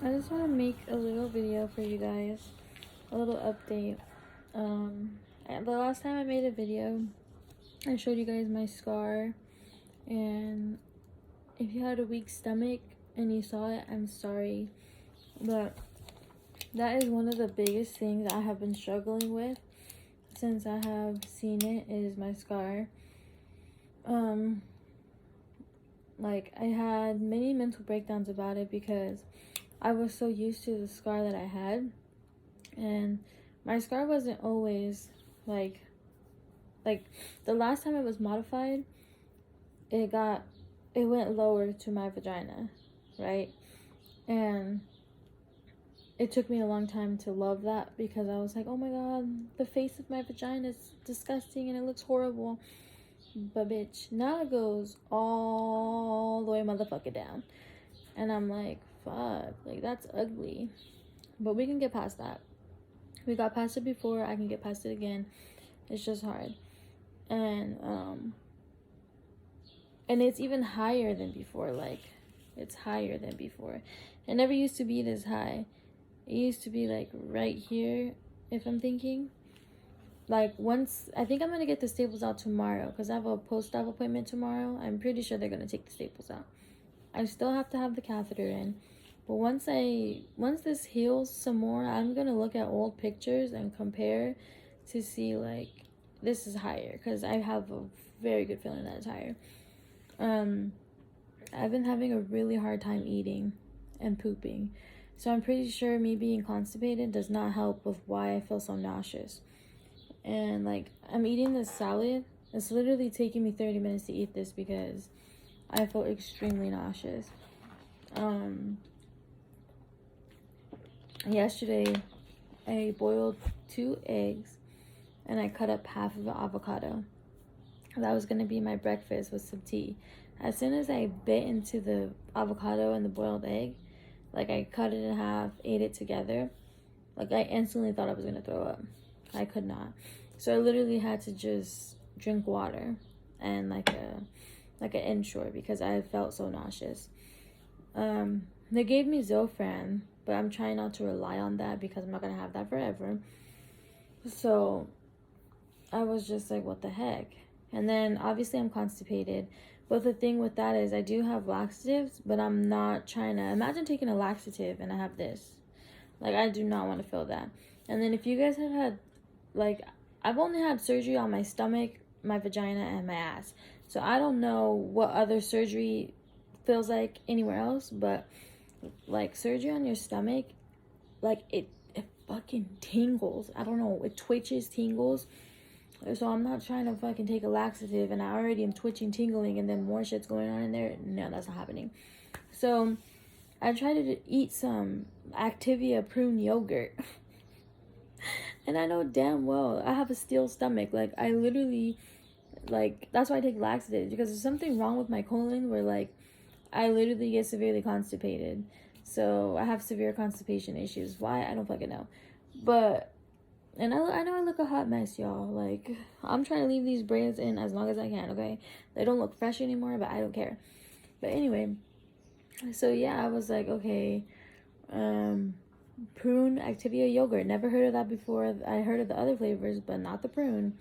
I just want to make a little video for you guys, a little update. And the last time I made a video, I showed you guys my scar, and if you had a weak stomach and you saw it, I'm sorry, but that is one of the biggest things I have been struggling with since I have seen it, is my scar. Like, I had many mental breakdowns about it because I was so used to the scar that I had, and my scar wasn't always like the last time it was modified, it went lower to my vagina, right? And it took me a long time to love that because I was like, oh my god, the face of my vagina is disgusting and it looks horrible. But bitch, now it goes all the way motherfucker down. And I'm like, fuck, like that's ugly. But we can get past that. We got past it before, I can get past it again. It's just hard. And it's even higher than before. Like, it's higher than before. It never used to be this high. It used to be like right here, if I'm thinking. Like, once, I think I'm gonna get the staples out tomorrow because I have a post-op appointment tomorrow. I'm pretty sure they're gonna take the staples out. I still have to have the catheter in. But once this heals some more, I'm gonna look at old pictures and compare to see, like, this is higher, because I have a very good feeling that it's higher. I've been having a really hard time eating and pooping, so I'm pretty sure me being constipated does not help with why I feel so nauseous. And like, I'm eating this salad. It's literally taking me 30 minutes to eat this because I feel extremely nauseous. Yesterday I boiled 2 eggs and I cut up half of an avocado. That was gonna be my breakfast with some tea. As soon as I bit into the avocado and the boiled egg, like, I cut it in half, ate it together, like, I instantly thought I was gonna throw up. I could not. So I literally had to just drink water and like an Ensure because I felt so nauseous. They gave me Zofran, but I'm trying not to rely on that because I'm not gonna have that forever. So I was just like, what the heck? And then obviously I'm constipated. But the thing with that is I do have laxatives, but I'm not trying to imagine taking a laxative and I have this. Like, I do not want to feel that. And then if you guys have had, like, I've only had surgery on my stomach, my vagina, and my ass. So I don't know what other surgery feels like anywhere else, but like, surgery on your stomach, like, it fucking tingles. I don't know, it twitches, tingles. So I'm not trying to fucking take a laxative and I already am twitching, tingling, and then more shit's going on in there. No, that's not happening. So I tried to eat some Activia prune yogurt. And I know damn well I have a steel stomach. Like, I literally, like, that's why I take laxatives, because there's something wrong with my colon where, like, I literally get severely constipated. So I have severe constipation issues. Why? I don't fucking know. But, and I know I look a hot mess, y'all. Like, I'm trying to leave these braids in as long as I can, okay? They don't look fresh anymore, but I don't care. But anyway, so yeah, I was like, okay, prune Activia yogurt. Never heard of that before. I heard of the other flavors, but not the prune.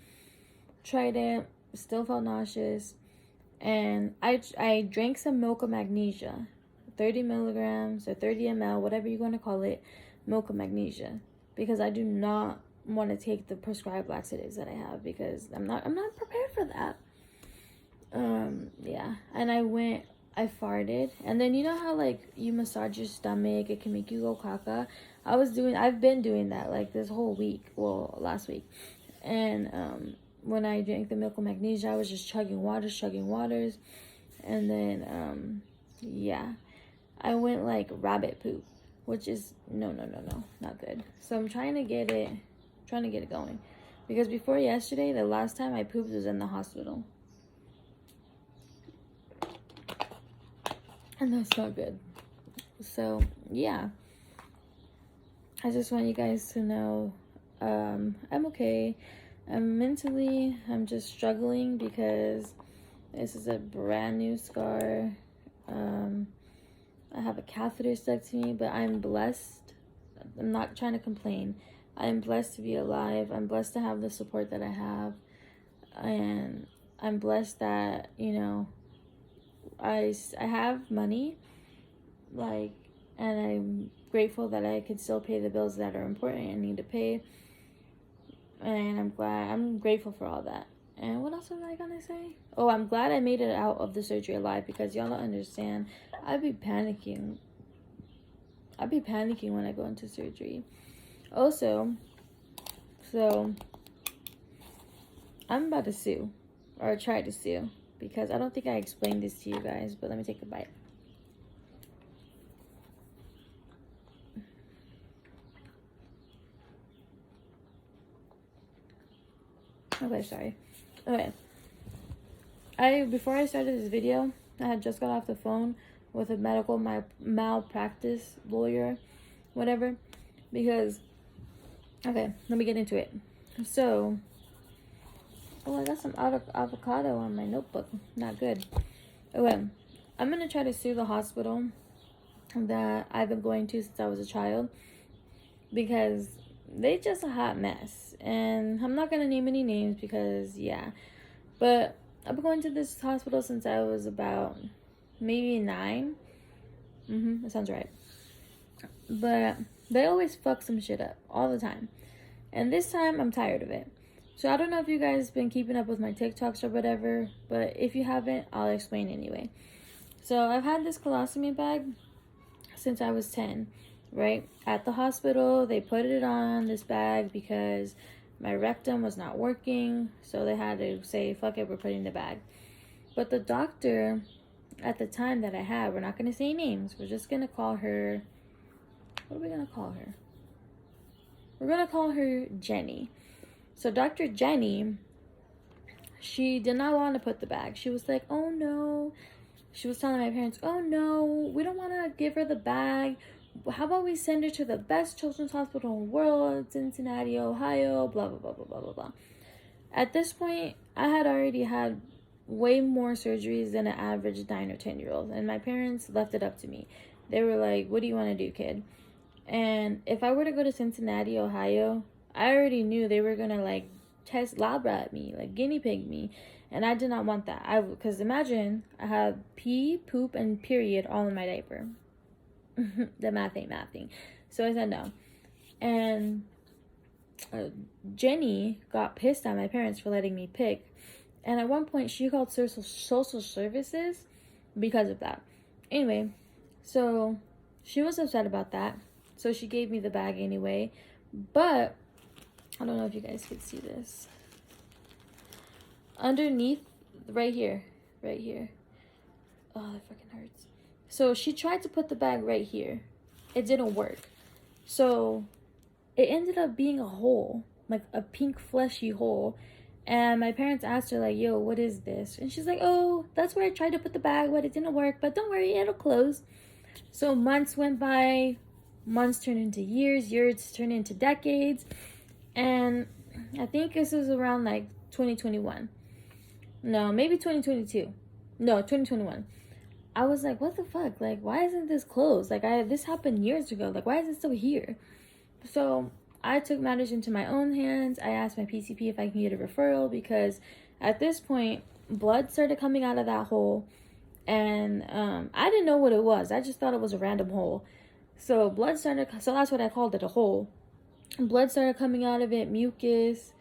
Tried it, still felt nauseous. And I drank some Milk of Magnesia, 30 milligrams or 30 ml, whatever you're going to call it, Milk of Magnesia, because I do not want to take the prescribed laxatives that I have because I'm not prepared for that. Yeah, and I farted, and then you know how, like, you massage your stomach, it can make you go caca. I've been doing that, like, this whole week, well, last week. And when I drank the Milk of Magnesia, I was just chugging waters, and then yeah, I went like rabbit poop, which is no, not good. So I'm trying to get it going, because before yesterday, the last time I pooped was in the hospital, and that's not good. So yeah, I just want you guys to know, I'm okay. I'm just struggling because this is a brand new scar. I have a catheter stuck to me, but I'm blessed. I'm not trying to complain. I'm blessed to be alive. I'm blessed to have the support that I have. And I'm blessed that, you know, I have money, like, and I'm grateful that I can still pay the bills that are important and need to pay. And I'm grateful for all that. And what else was I gonna say? Oh, I'm glad I made it out of the surgery alive, because y'all don't understand. I'd be panicking. I'd be panicking when I go into surgery. Also, so I'm about to sue, or try to sue, because I don't think I explained this to you guys, but let me take a bite. Okay, sorry. Okay. Before I started this video, I had just got off the phone with a medical malpractice lawyer, whatever, because, okay, let me get into it. So, oh, I got some avocado on my notebook. Not good. Okay, I'm gonna try to sue the hospital that I've been going to since I was a child, because they just a hot mess. And I'm not gonna name any names because, yeah, but I've been going to this hospital since I was about maybe 9. That sounds right. But they always fuck some shit up all the time. And this time I'm tired of it. So I don't know if you guys been keeping up with my TikToks or whatever, but if you haven't, I'll explain anyway. So I've had this colostomy bag since I was 10, right? At the hospital, they put it on this bag because my rectum was not working, so they had to say, fuck it, we're putting the bag. But the doctor at the time that I had, we're not going to say names, we're just going to call her, what are we going to call her? We're going to call her Jenny. So Dr. Jenny, she did not want to put the bag. She was like, oh no. She was telling my parents, oh no, we don't want to give her the bag. How about we send her to the best children's hospital in the world, Cincinnati, Ohio, blah, blah, blah, blah, blah, blah, blah. At this point, I had already had way more surgeries than an average 9 or 10-year-old. And my parents left it up to me. They were like, what do you want to do, kid? And if I were to go to Cincinnati, Ohio, I already knew they were going to, like, test lab rat me, like, guinea pig me. And I did not want that. Because imagine, I had pee, poop, and period all in my diaper. The math ain't mathing. So I said no. And Jenny got pissed at my parents for letting me pick. And at one point, she called social services because of that. Anyway, so she was upset about that. So she gave me the bag anyway. But, I don't know if you guys could see this. Underneath, right here. Oh, that freaking hurts. So she tried to put the bag right here. It didn't work. So it ended up being a hole, like a pink fleshy hole. And my parents asked her, like, yo, what is this? And she's like, oh, that's where I tried to put the bag, but it didn't work. But don't worry, it'll close. So months went by. Months turned into years. Years turned into decades. And I think this was around like 2021. No, maybe 2022. No, 2021. I was like, what the fuck? Like, why isn't this closed? Like, this happened years ago. Like, why is it still here? So I took matters into my own hands. I asked my PCP if I can get a referral, because at this point, blood started coming out of that hole. And I didn't know what it was. I just thought it was a random hole. So so that's what I called it, a hole. Blood started coming out of it, mucus,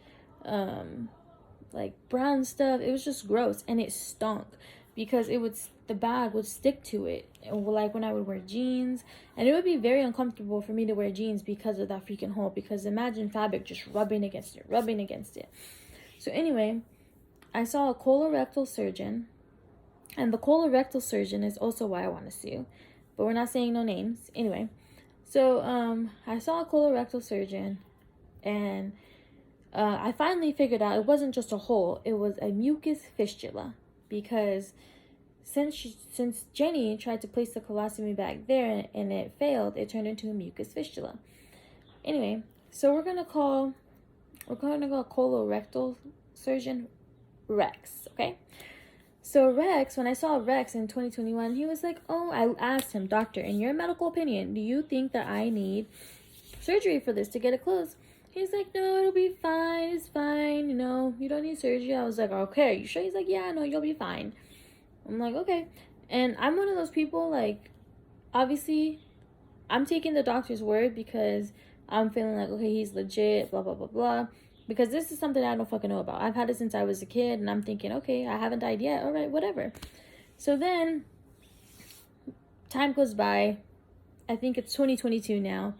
like brown stuff. It was just gross, and it stunk because the bag would stick to it, like when I would wear jeans, and it would be very uncomfortable for me to wear jeans because of that freaking hole. Because imagine fabric just rubbing against it. So anyway, I saw a colorectal surgeon, and the colorectal surgeon is also why I want to sue, but we're not saying no names. Anyway, so I saw a colorectal surgeon, and I finally figured out it wasn't just a hole, it was a mucus fistula. Because since Jenny tried to place the colostomy bag there and it failed, it turned into a mucus fistula. Anyway, so we're gonna call colorectal surgeon Rex, okay? So Rex, when I saw Rex in 2021, he was like, oh, I asked him, doctor, in your medical opinion, do you think that I need surgery for this to get it closed? He's like, no, it'll be fine. It's fine. You know, you don't need surgery. I was like, okay, are you sure? He's like, yeah, no, you'll be fine. I'm like, okay. And I'm one of those people, like, obviously, I'm taking the doctor's word because I'm feeling like, okay, he's legit, blah, blah, blah, blah. Because this is something I don't fucking know about. I've had it since I was a kid, and I'm thinking, okay, I haven't died yet. All right, whatever. So then, time goes by. I think it's 2022 now.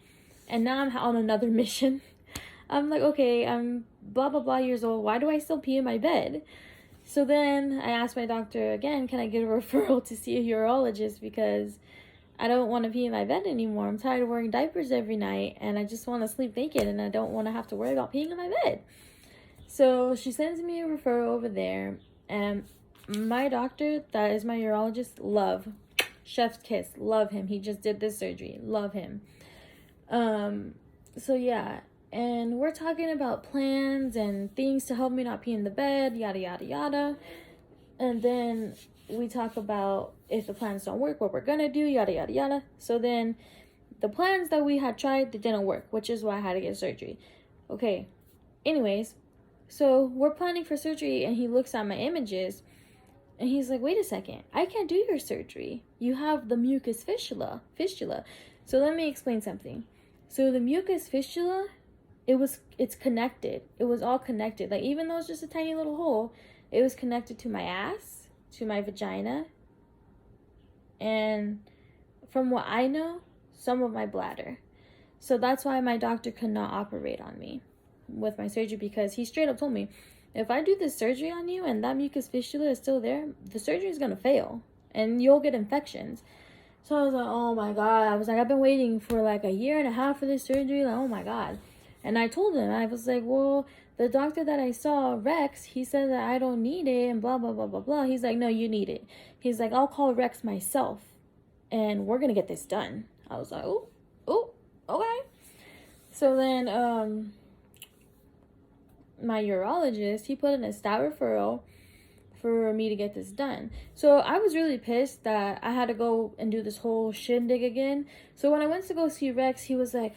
And now I'm on another mission. I'm like, okay, I'm blah, blah, blah years old. Why do I still pee in my bed? So then I asked my doctor again, can I get a referral to see a urologist? Because I don't want to pee in my bed anymore. I'm tired of wearing diapers every night, and I just want to sleep naked, and I don't want to have to worry about peeing in my bed. So she sends me a referral over there, and my doctor, that is my urologist, love. Chef's kiss. Love him. He just did this surgery. Love him. So yeah, and we're talking about plans and things to help me not pee in the bed, yada, yada, yada. And then we talk about if the plans don't work, what we're gonna do, yada, yada, yada. So then the plans that we had tried, they didn't work, which is why I had to get surgery. Okay, anyways, so we're planning for surgery, and he looks at my images, and he's like, wait a second, I can't do your surgery. You have the mucus fistula. So let me explain something. So the mucus fistula, it's connected. It was all connected. Like, even though it's just a tiny little hole, it was connected to my ass, to my vagina, and from what I know, some of my bladder. So that's why my doctor could not operate on me with my surgery, because he straight up told me, if I do this surgery on you and that mucus fistula is still there, the surgery is going to fail and you'll get infections. So I was like, oh my God. I was like, I've been waiting for like a year and a half for this surgery. Like, oh my God. And I told him, I was like, well, the doctor that I saw, Rex, he said that I don't need it and blah, blah, blah, blah, blah. He's like, no, you need it. He's like, I'll call Rex myself and we're going to get this done. I was like, oh, okay. So then, my urologist, he put in a stat referral for me to get this done. So I was really pissed that I had to go and do this whole shindig again. So when I went to go see Rex, he was like,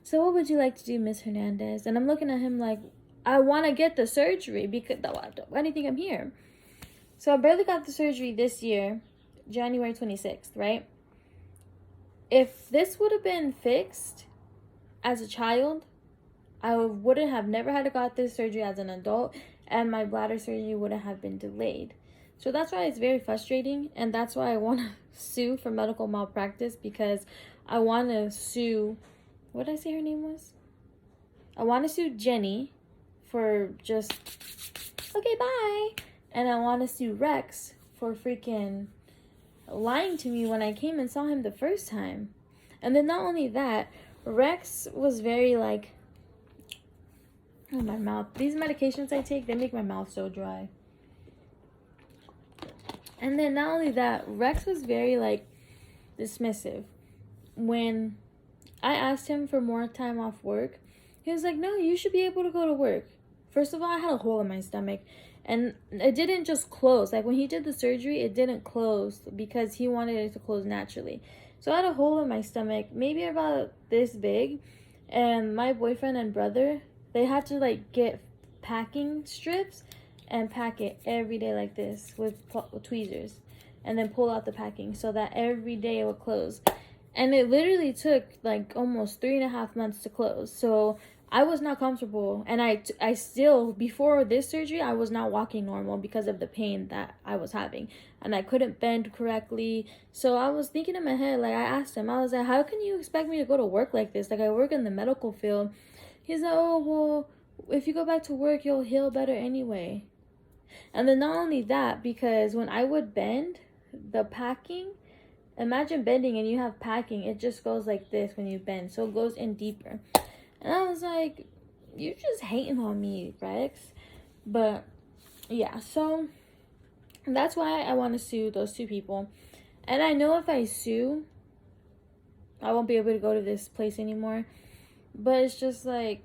so what would you like to do, Miss Hernandez? And I'm looking at him like, I want to get the surgery because why do you think I'm here? So I barely got the surgery this year, January 26th, right? If this would have been fixed as a child, I wouldn't have never had to got this surgery as an adult, and my bladder surgery wouldn't have been delayed. So that's why it's very frustrating, and that's why I want to sue for medical malpractice, because I want to sue, what did I say her name was? I want to sue Jenny for just, okay, bye. And I want to sue Rex for freaking lying to me when I came and saw him the first time. And then not only that, Rex was very like, oh, my mouth. These medications I take, they make my mouth so dry. And then not only that, Rex was very like dismissive. When I asked him for more time off work, he was like, no, you should be able to go to work. First of all, I had a hole in my stomach, and it didn't just close. Like, when he did the surgery, it didn't close because he wanted it to close naturally. So I had a hole in my stomach, maybe about this big, and my boyfriend and brother, they had to like get packing strips and pack it every day like this with tweezers, and then pull out the packing so that every day it would close. And it literally took like almost 3.5 months to close. So I was not comfortable, and I still, before this surgery, I was not walking normal because of the pain that I was having, and I couldn't bend correctly. So I was thinking in my head, like, I asked him, I was like, how can you expect me to go to work like this? Like, I work in the medical field. He's like, oh, well, if you go back to work, you'll heal better anyway. And then not only that, because when I would bend, the packing, imagine bending and you have packing, it just goes like this when you bend. So it goes in deeper. And I was like, you're just hating on me, Rex. But yeah, so that's why I want to sue those two people. And I know if I sue, I won't be able to go to this place anymore. But it's just like,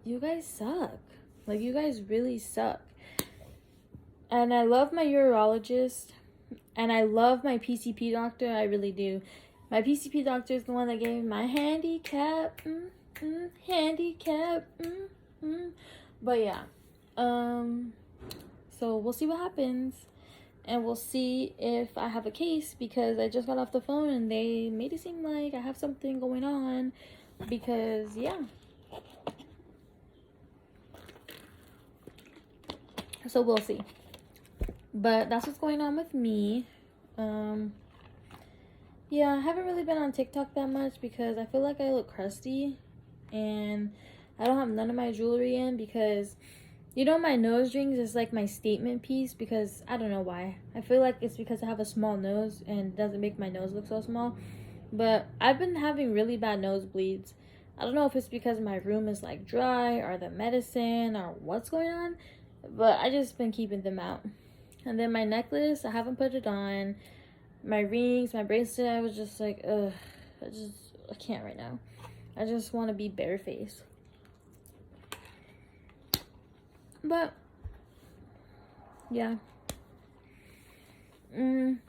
you guys suck. Like, you guys really suck. And I love my urologist. And I love my PCP doctor. I really do. My PCP doctor is the one that gave me my handicap. Handicap. But yeah. So we'll see what happens. And we'll see if I have a case, because I just got off the phone and they made it seem like I have something going on. Because, yeah. So we'll see. But that's what's going on with me. Yeah, I haven't really been on TikTok that much because I feel like I look crusty. And I don't have none of my jewelry in because, you know, my nose rings is like my statement piece, because I don't know why. I feel like it's because I have a small nose and it doesn't make my nose look so small. But I've been having really bad nosebleeds. I don't know if it's because my room is like dry or the medicine or what's going on, but I just been keeping them out. And then my necklace, I haven't put it on. My rings, my bracelet, I was just like, ugh, I can't right now. I just want to be barefaced. But, yeah. And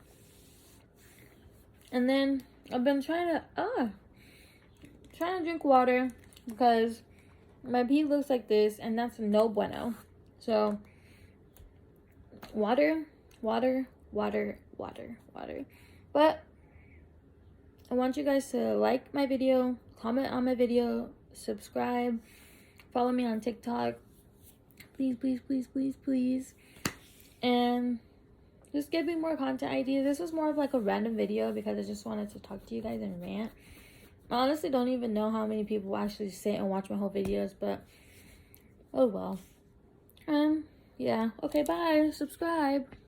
then I've been trying to drink water because my pee looks like this, and that's no bueno. So, water. But I want you guys to like my video, comment on my video, subscribe, follow me on TikTok. Please. And just give me more content ideas. This was more of like a random video because I just wanted to talk to you guys and rant. I honestly don't even know how many people actually sit and watch my whole videos, but oh well. Yeah. Okay, bye. Subscribe.